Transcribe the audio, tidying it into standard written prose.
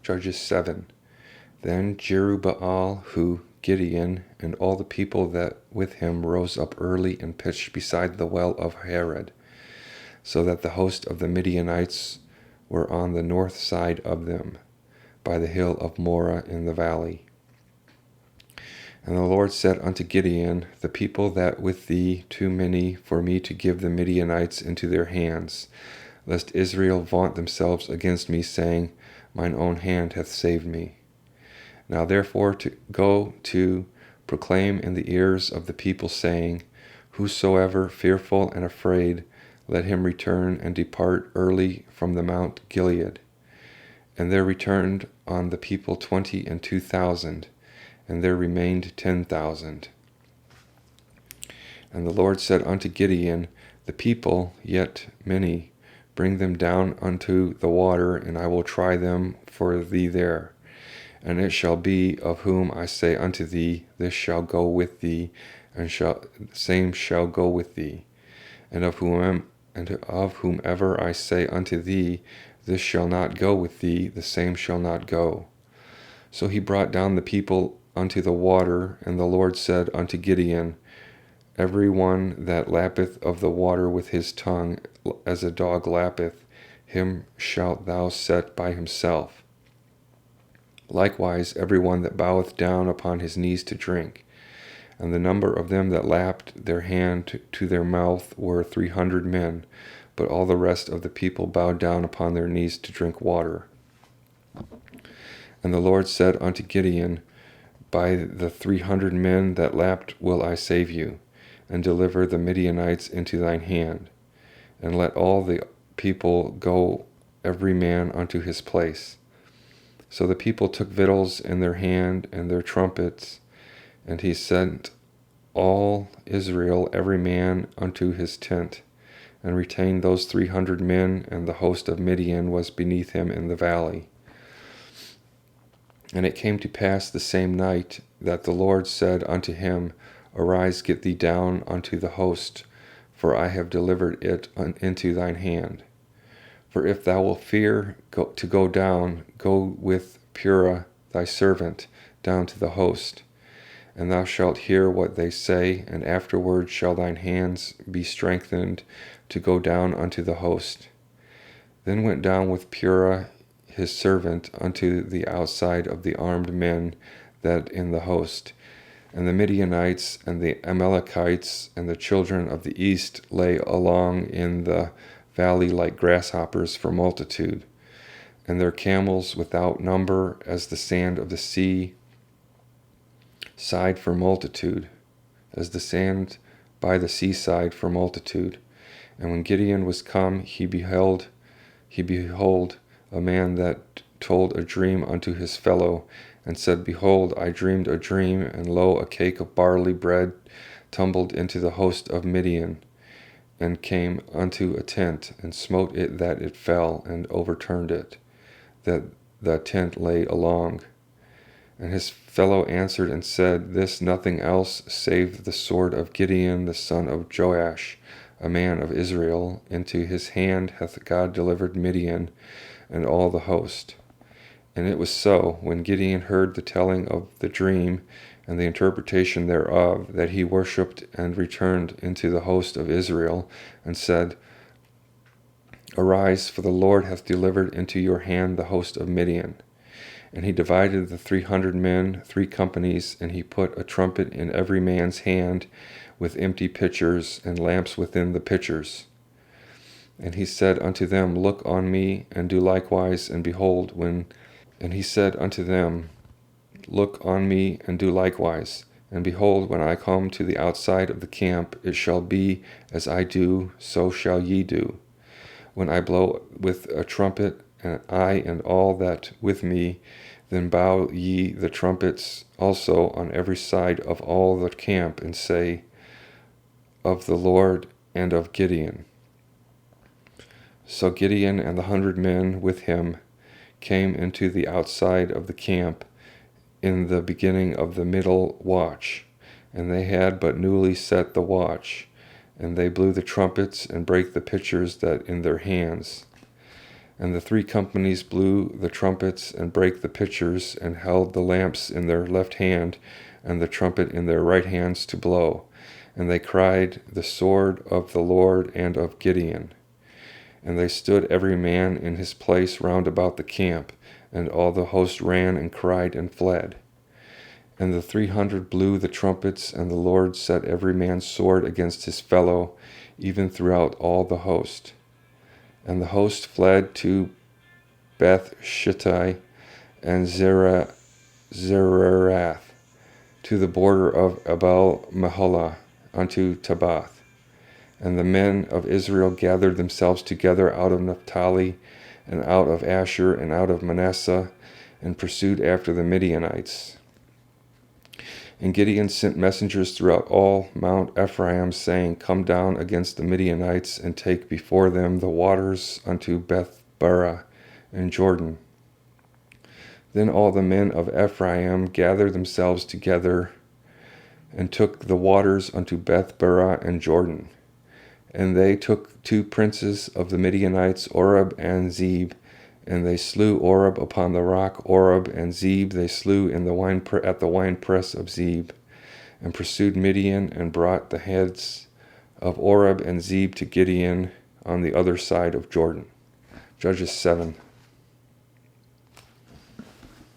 Judges 7. Then Jerubbaal, who Gideon and all the people that with him rose up early and pitched beside the well of Harod, so that the host of the Midianites were on the north side of them, by the hill of Moreh in the valley. And the Lord said unto Gideon, the people that with thee too many for me to give the Midianites into their hands, lest Israel vaunt themselves against me, saying, Mine own hand hath saved me. Now therefore go to proclaim in the ears of the people, saying, Whosoever fearful and afraid, let him return and depart early from the Mount Gilead. And there returned on the people 22,000, and there remained 10,000. And the Lord said unto Gideon, the people, yet many, bring them down unto the water, and I will try them for thee there. And it shall be, of whom I say unto thee, this shall go with thee, and same shall go with thee. And of whomever I say unto thee, this shall not go with thee, the same shall not go. So he brought down the people unto the water, and the Lord said unto Gideon, Every one that lappeth of the water with his tongue, as a dog lappeth, him shalt thou set by himself. Likewise every one that boweth down upon his knees to drink. And the number of them that lapped their hand to their mouth were 300 men, but all the rest of the people bowed down upon their knees to drink water. And the Lord said unto Gideon, By the 300 men that lapped will I save you, and deliver the Midianites into thine hand. And let all the people go every man unto his place. So the people took victuals in their hand and their trumpets, and he sent all Israel every man unto his tent, and retained those 300 men, and the host of Midian was beneath him in the valley. And it came to pass the same night that the Lord said unto him, Arise, get thee down unto the host, for I have delivered it into thine hand. For if thou wilt fear to go down, go with Purah thy servant down to the host, and thou shalt hear what they say, and afterward shall thine hands be strengthened to go down unto the host. Then went down with Purah his servant unto the outside of the armed men that in the host. And the Midianites and the Amalekites and the children of the east lay along in the valley like grasshoppers for multitude, and their camels without number as the sand of the sea side for multitude, as the sand by the seaside for multitude. And when Gideon was come, he behold a man that told a dream unto his fellow, and said, Behold, I dreamed a dream, and lo, a cake of barley bread tumbled into the host of Midian, and came unto a tent, and smote it that it fell, and overturned it, that the tent lay along. And his fellow answered and said, This nothing else save the sword of Gideon the son of Joash, a man of Israel. Into his hand hath God delivered Midian and all the host. And it was so, when Gideon heard the telling of the dream and the interpretation thereof, that he worshipped and returned into the host of Israel, and said, Arise, for the Lord hath delivered into your hand the host of Midian. And he divided the 300 men 3 companies, and he put a trumpet in every man's hand, with empty pitchers and lamps within the pitchers. And he said unto them, Look on me, and do likewise. And behold, when I come to the outside of the camp, it shall be as I do, so shall ye do. When I blow with a trumpet, and I and all that with me, then bow ye the trumpets also on every side of all the camp, and say, Of the Lord and of Gideon. So Gideon and the 100 men with him came into the outside of the camp in the beginning of the middle watch, and they had but newly set the watch, and they blew the trumpets and brake the pitchers that in their hands. And the 3 companies blew the trumpets, and brake the pitchers, and held the lamps in their left hand, and the trumpet in their right hands to blow. And they cried, The sword of the Lord and of Gideon. And they stood every man in his place round about the camp, and all the host ran and cried and fled. And the 300 blew the trumpets, and the Lord set every man's sword against his fellow, even throughout all the host. And the host fled to Beth Shittai and Zererath, to the border of Abel Meholah, unto Tabbath. And the men of Israel gathered themselves together out of Naphtali, and out of Asher, and out of Manasseh, and pursued after the Midianites. And Gideon sent messengers throughout all Mount Ephraim, saying, Come down against the Midianites, and take before them the waters unto Beth-barah and Jordan. Then all the men of Ephraim gathered themselves together, and took the waters unto Beth-barah and Jordan. And they took 2 princes of the Midianites, Oreb and Zeb, and they slew Oreb upon the rock Oreb, and Zeb they slew in the at the winepress of Zeb, and pursued Midian, and brought the heads of Oreb and Zeb to Gideon on the other side of Jordan. Judges 7.